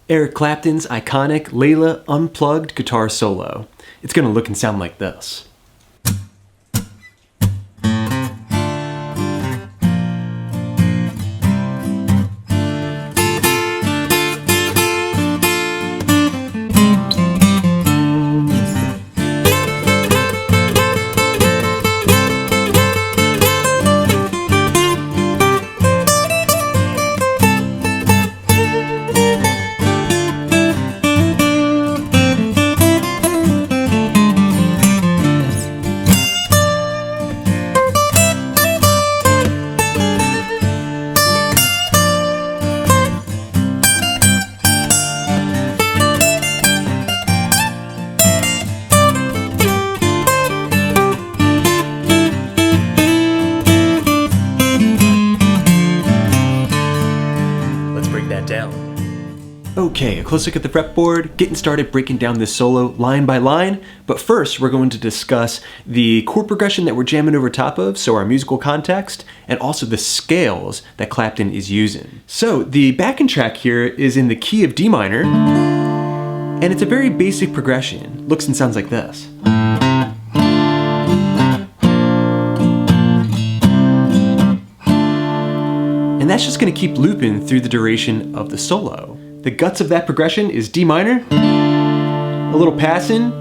Eric Clapton's iconic Layla Unplugged guitar solo. It's gonna look and sound like this. Okay, a close look at the fretboard, getting started breaking down this solo line by line, but first we're going to discuss the chord progression that we're jamming over top of, so our musical context, and also the scales that Clapton is using. So the backing track here is in the key of D minor, and it's a very basic progression. Looks and sounds like this. And that's just going to keep looping through the duration of the solo. The guts of that progression is D minor, a little passing,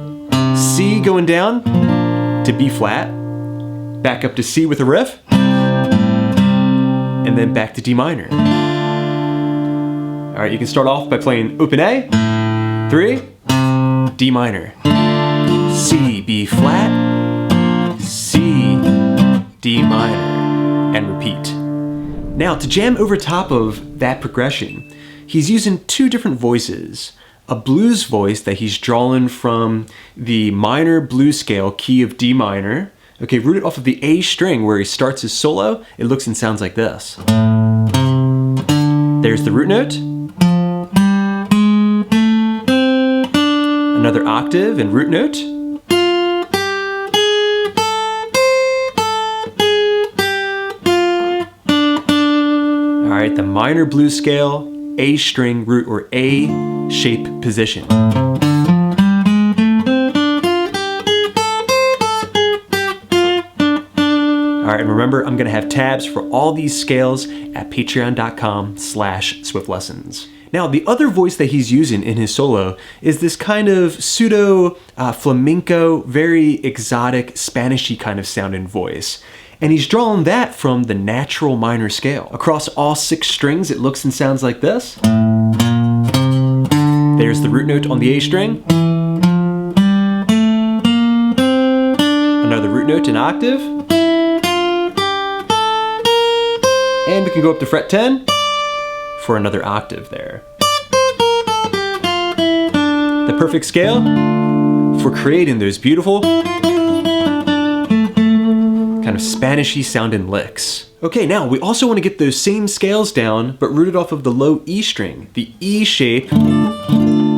C going down to B flat, back up to C with a riff, and then back to D minor. All right, you can start off by playing open A, 3, D minor, C, B flat, C, D minor, and repeat. Now, to jam over top of that progression, he's using two different voices. A blues voice that he's drawing from the minor blues scale, key of D minor. Okay, rooted off of the A string where he starts his solo, it looks and sounds like this. There's the root note. Another octave and root note. All right, the minor blues scale, A string root or A shape position. All right, and remember, I'm gonna have tabs for all these scales at patreon.com/Swiftlessons. Now, the other voice that he's using in his solo is this kind of pseudo flamenco, very exotic, Spanishy kind of sounding voice. And he's drawn that from the natural minor scale. Across all 6 strings, it looks and sounds like this. There's the root note on the A string. Another root note in octave. And we can go up to fret 10 for another octave there. The perfect scale for creating those beautiful kind of Spanishy sounding licks. Okay, now we also want to get those same scales down, but rooted off of the low E string, the E shape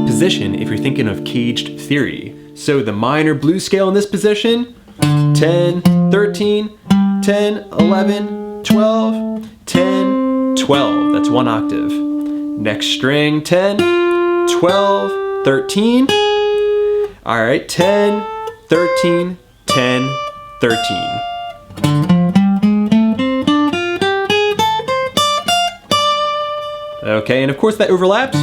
position if you're thinking of caged theory. So the minor blues scale in this position, 10, 13, 10, 11, 12, 10, 12. That's 1 octave. Next string, 10, 12, 13. All right, 10, 13, 10, 13. Okay, and of course that overlaps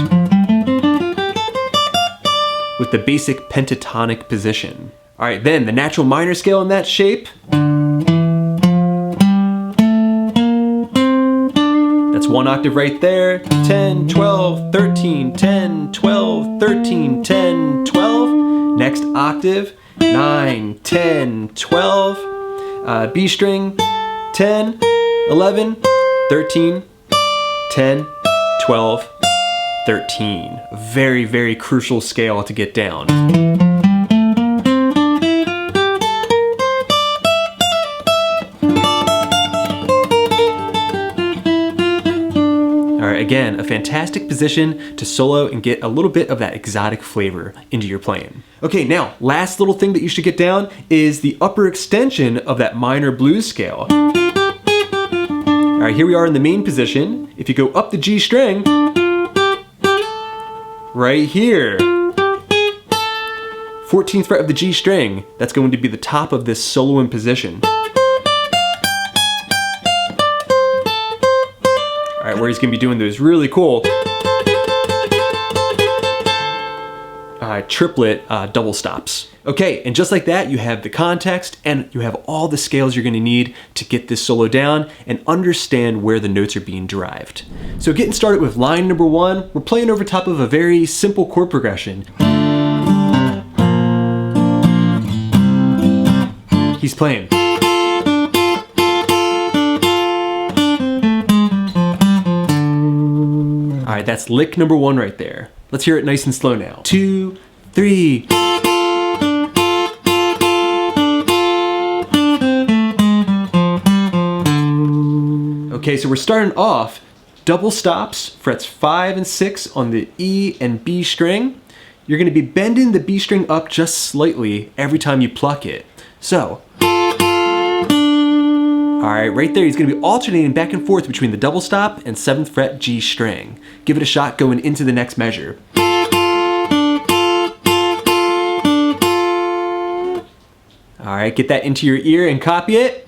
with the basic pentatonic position. All right, then the natural minor scale in that shape. That's 1 octave right there. 10, 12, 13, 10, 12, 13, 10, 12. Next octave, 9, 10, 12. B string, 10, 11, 13, 10, 12, 13. A very, very crucial scale to get down. All right, again, a fantastic position to solo and get a little bit of that exotic flavor into your playing. Okay, now, last little thing that you should get down is the upper extension of that minor blues scale. All right, here we are in the main position. If you go up the G string, right here. 14th fret of the G string, that's going to be the top of this soloing position. All right, where he's gonna be doing those really cool triplet double stops. Okay, and just like that, you have the context and you have all the scales you're gonna need to get this solo down and understand where the notes are being derived. So getting started with line number 1, we're playing over top of a very simple chord progression. He's playing. All right, that's lick number 1 right there. Let's hear it nice and slow now. 2, 3. Okay, so we're starting off double stops, frets 5 and 6 on the E and B string. You're gonna be bending the B string up just slightly every time you pluck it. So, all right, right there, he's gonna be alternating back and forth between the double stop and 7th fret G string. Give it a shot going into the next measure. All right, get that into your ear and copy it.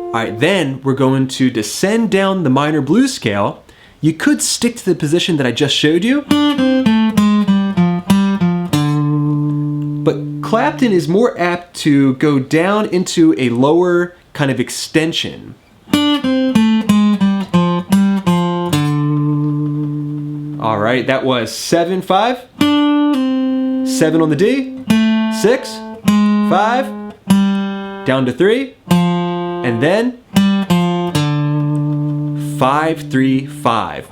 All right, then we're going to descend down the minor blues scale. You could stick to the position that I just showed you, but Clapton is more apt to go down into a lower kind of extension. All right, that was 7, 5, 7 on the D, 6, 5, down to 3, and then 5, 3, 5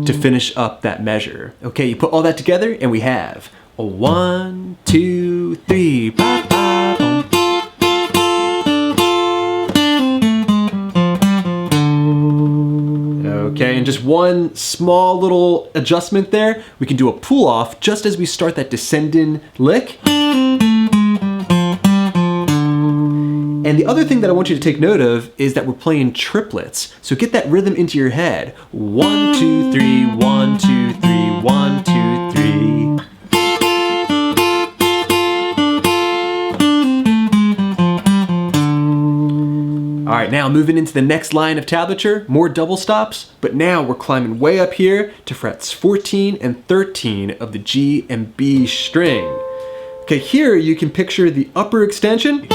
to finish up that measure. Okay, you put all that together and we have a 1, 2, 3, ba, ba, boom. Okay, and just one small little adjustment there. We can do a pull off just as we start that descending lick. And the other thing that I want you to take note of is that we're playing triplets. So get that rhythm into your head. 1, 2, 3, 1, 2, 3, 1, 2, 3. All right, now moving into the next line of tablature, more double stops, but now we're climbing way up here to frets 14 and 13 of the G and B string. Okay, here you can picture the upper extension.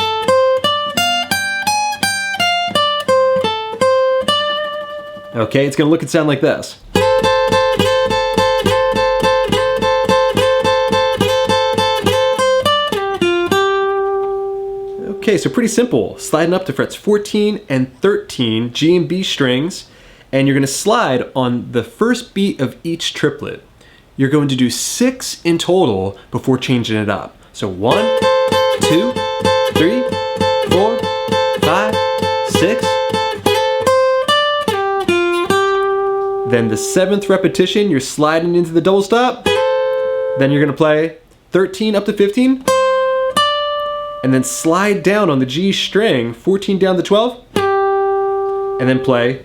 Okay, it's gonna look and sound like this. Okay, so pretty simple. Sliding up to frets 14 and 13, G and B strings, and you're gonna slide on the first beat of each triplet. You're going to do 6 in total before changing it up. So 1, 2, 3, 4, 5, 6. Then the 7th repetition, you're sliding into the double stop. Then you're gonna play 13 up to 15. And then slide down on the G string, 14 down to 12. And then play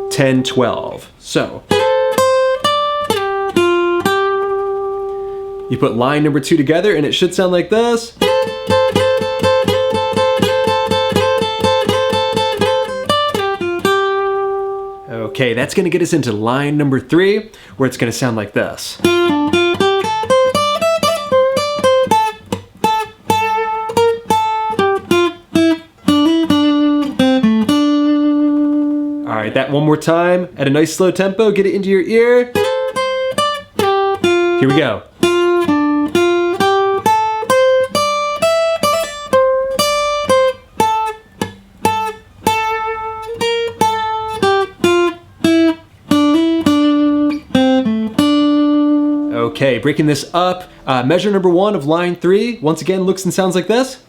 10, 12. So, you put line number 2 together and it should sound like this. Okay, that's gonna get us into line number 3, where it's gonna sound like this. All right, that one more time at a nice slow tempo, get it into your ear. Here we go. Okay, breaking this up, measure number 1 of line 3, once again looks and sounds like this.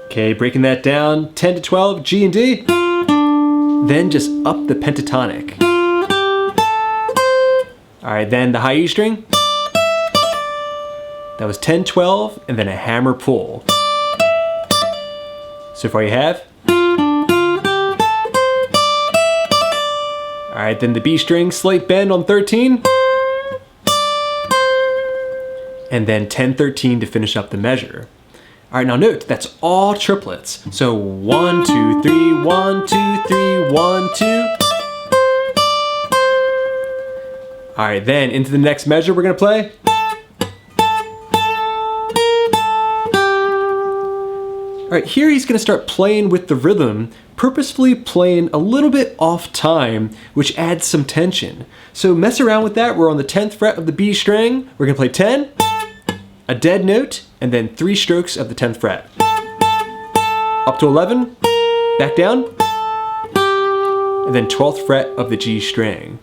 Okay, breaking that down, 10 to 12, G and D. Then just up the pentatonic. All right, then the high E string. That was 10, 12, and then a hammer pull. So far you have. Alright, then the B string, slight bend on 13. And then 10-13 to finish up the measure. Alright, now note, that's all triplets. So 1, 2, 3, 1, 2, 3, 1, 2. Alright, then into the next measure we're gonna play. Alright, here he's gonna start playing with the rhythm, purposefully playing a little bit off time, which adds some tension. So mess around with that. We're on the 10th fret of the B string. We're gonna play 10, a dead note, and then 3 strokes of the 10th fret. Up to 11, back down, and then 12th fret of the G string.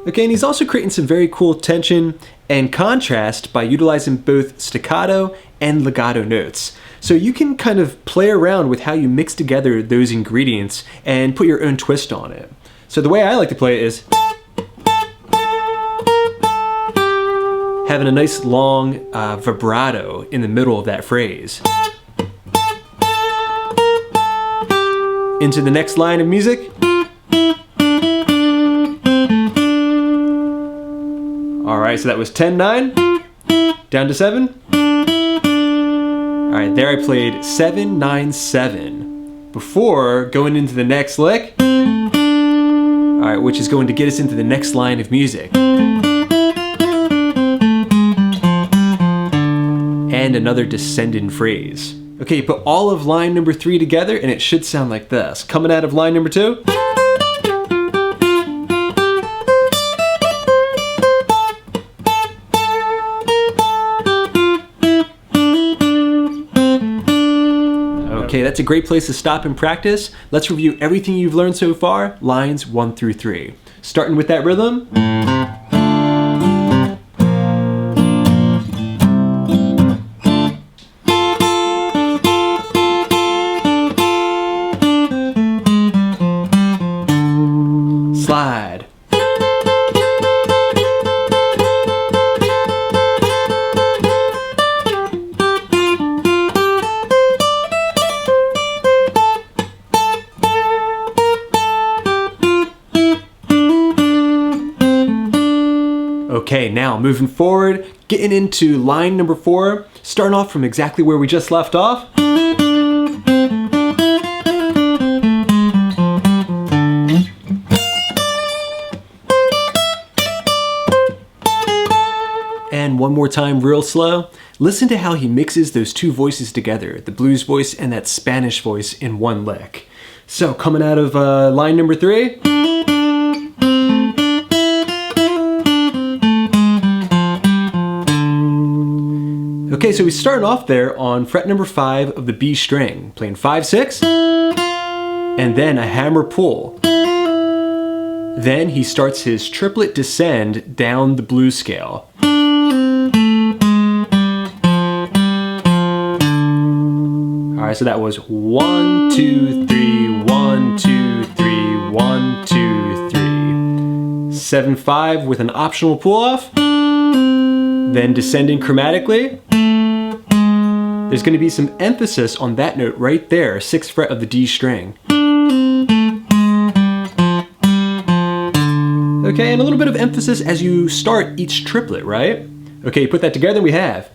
Okay, and he's also creating some very cool tension and contrast by utilizing both staccato and legato notes. So you can kind of play around with how you mix together those ingredients and put your own twist on it. So the way I like to play it is having a nice long vibrato in the middle of that phrase. Into the next line of music. Alright, so that was 10-9, down to 7. Alright, there I played 7-9-7 before going into the next lick. Alright, which is going to get us into the next line of music. And another descending phrase. Okay, put all of line number 3 together and it should sound like this. Coming out of line number 2. Okay, that's a great place to stop and practice. Let's review everything you've learned so far, lines 1 through 3. Starting with that rhythm. Slide. Okay, now moving forward, getting into line number 4, starting off from exactly where we just left off. And one more time real slow. Listen to how he mixes those two voices together, the blues voice and that Spanish voice in one lick. So coming out of line number 3. Okay, so he's starting off there on fret number 5 of the B string, playing 5, 6, and then a hammer pull. Then he starts his triplet descend down the blues scale. Alright, so that was 1, 2, 3, 1, 2, 3, 1, 2, 3. 7, 5 with an optional pull off. Then descending chromatically. There's going to be some emphasis on that note right there, 6th fret of the D string. Okay, and a little bit of emphasis as you start each triplet, right? Okay, put that together and we have.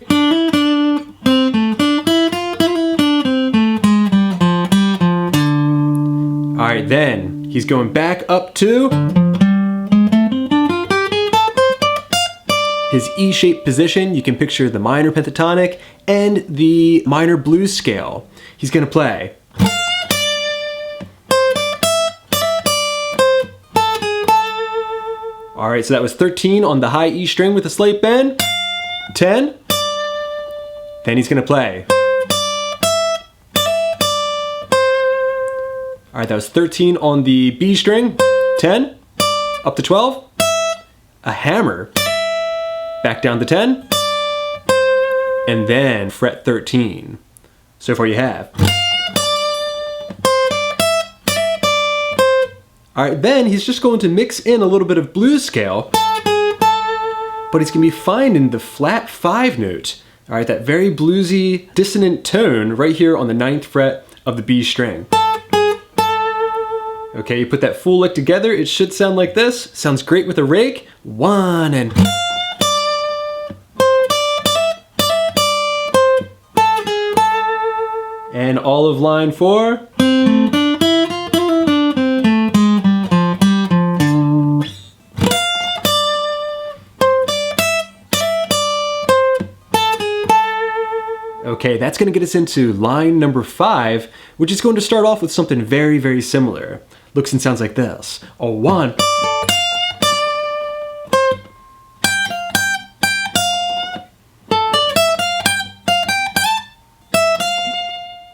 Alright, then he's going back up to his E-shaped position. You can picture the minor pentatonic and the minor blues scale. He's gonna play. Alright, so that was 13 on the high E string with a slight bend. 10. Then he's gonna play. Alright, that was 13 on the B string. 10. Up to 12. A hammer. Back down to 10, and then fret 13. So far you have. Alright, then he's just going to mix in a little bit of blues scale, but he's going to be finding the flat 5 note. All right, that very bluesy, dissonant tone right here on the 9th fret of the B string. Okay, you put that full lick together, it should sound like this. Sounds great with a rake. 1 and... And all of line 4. Okay, that's going to get us into line number 5, which is going to start off with something very, very similar. Looks and sounds like this. A 1.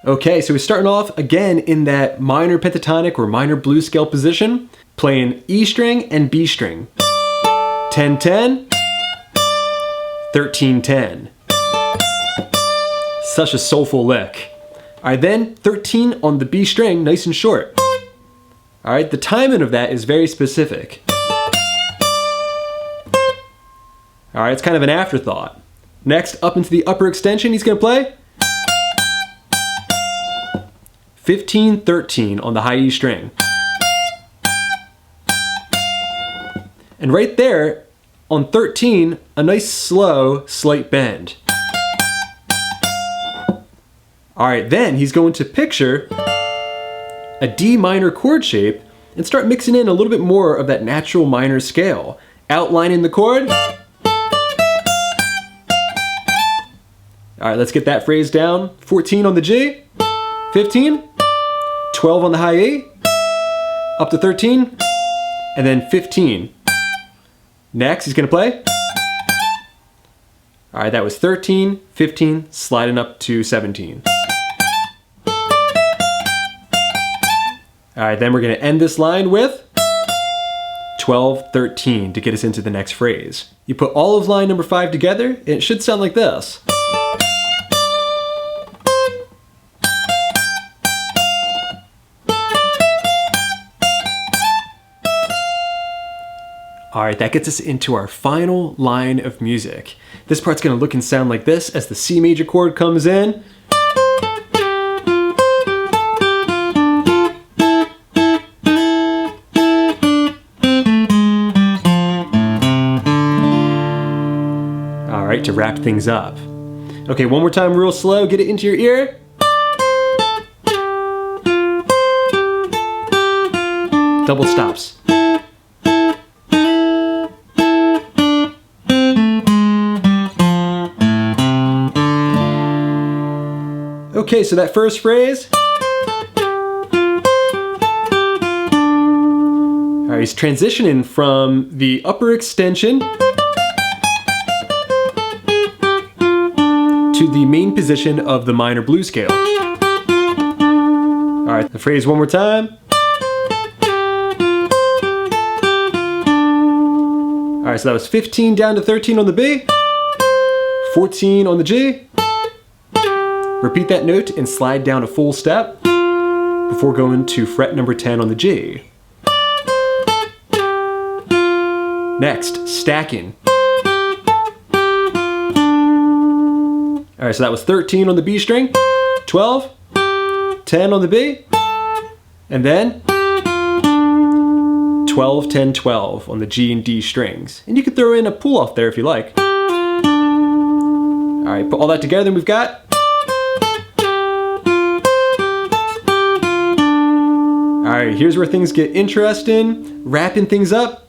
Okay, so we're starting off again in that minor pentatonic or minor blues scale position, playing E string and B string. 10-10, 13-10. Such a soulful lick. Alright, then 13 on the B string, nice and short. Alright, the timing of that is very specific. Alright, it's kind of an afterthought. Next, up into the upper extension, he's gonna play 15-13 on the high E string. And right there, on 13, a nice slow, slight bend. Alright, then he's going to picture a D minor chord shape and start mixing in a little bit more of that natural minor scale. Outlining the chord. Alright, let's get that phrase down. 14 on the G, 15, 12 on the high E, up to 13, and then 15. Next, he's going to play. Alright, that was 13, 15, sliding up to 17. Alright, then we're going to end this line with 12, 13 to get us into the next phrase. You put all of line number 5 together, and it should sound like this. Alright, that gets us into our final line of music. This part's going to look and sound like this as the C major chord comes in. Alright, to wrap things up. Okay, one more time real slow, get it into your ear. Double stops. Okay, so that first phrase. Alright, he's transitioning from the upper extension to the main position of the minor blues scale. Alright, the phrase one more time. Alright, so that was 15 down to 13 on the B, 14 on the G. Repeat that note and slide down a full step before going to fret number 10 on the G. Next, stacking. Alright, so that was 13 on the B string, 12, 10 on the B, and then 12, 10, 12 on the G and D strings. And you could throw in a pull off there if you like. Alright, put all that together and we've got. Alright, here's where things get interesting. Wrapping things up.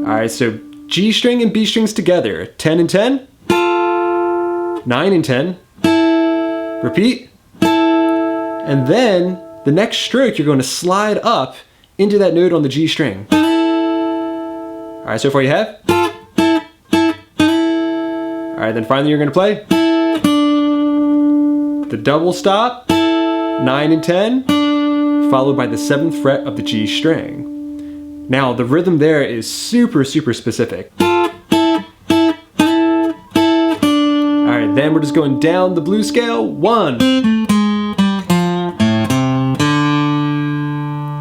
Alright, so G string and B strings together. 10 and 10. 9 and 10. Repeat. And then the next stroke you're going to slide up into that note on the G string. Alright, so far you have. Alright, then finally you're going to play the double stop, 9 and 10, followed by the 7th fret of the G string. Now, the rhythm there is super, super specific. Alright, then we're just going down the blues scale. 1.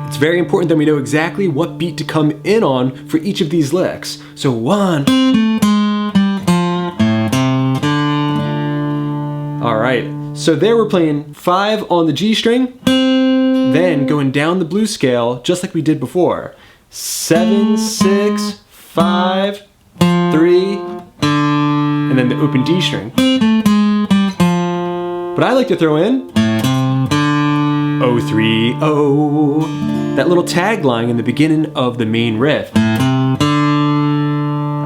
It's It's very important that we know exactly what beat to come in on for each of these licks. So 1. All right, so there we're playing 5 on the G string, then going down the blues scale just like we did before. 7, 6, 5, 3, and then the open D string. But I like to throw in 0, 3, 0, that little tagline in the beginning of the main riff. All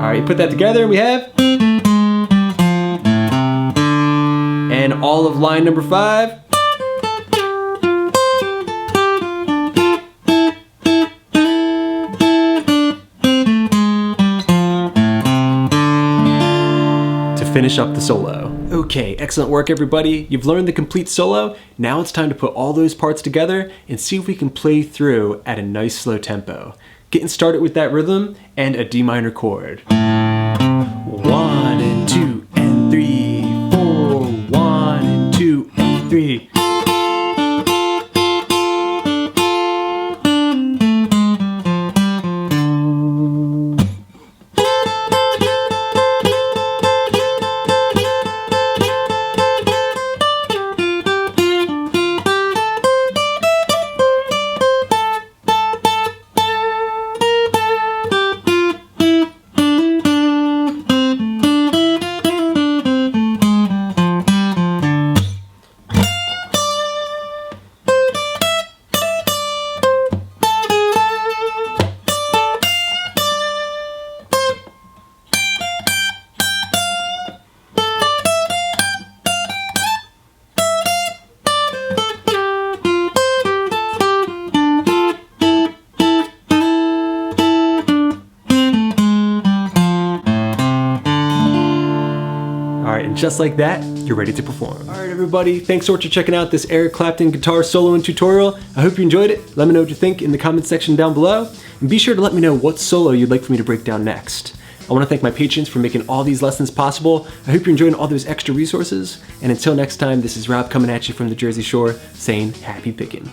right, put that together and we have, and all of line number 5. Finish up the solo. Okay, excellent work everybody. You've learned the complete solo. Now it's time to put all those parts together and see if we can play through at a nice slow tempo. Getting started with that rhythm and a D minor chord. 1 and 2 and 3, 4, 1 and 2 and 3. And just like that, you're ready to perform. All right, everybody, thanks so much for checking out this Eric Clapton guitar solo and tutorial. I hope you enjoyed it. Let me know what you think in the comments section down below. And be sure to let me know what solo you'd like for me to break down next. I want to thank my patrons for making all these lessons possible. I hope you're enjoying all those extra resources. And until next time, this is Rob coming at you from the Jersey Shore saying happy picking.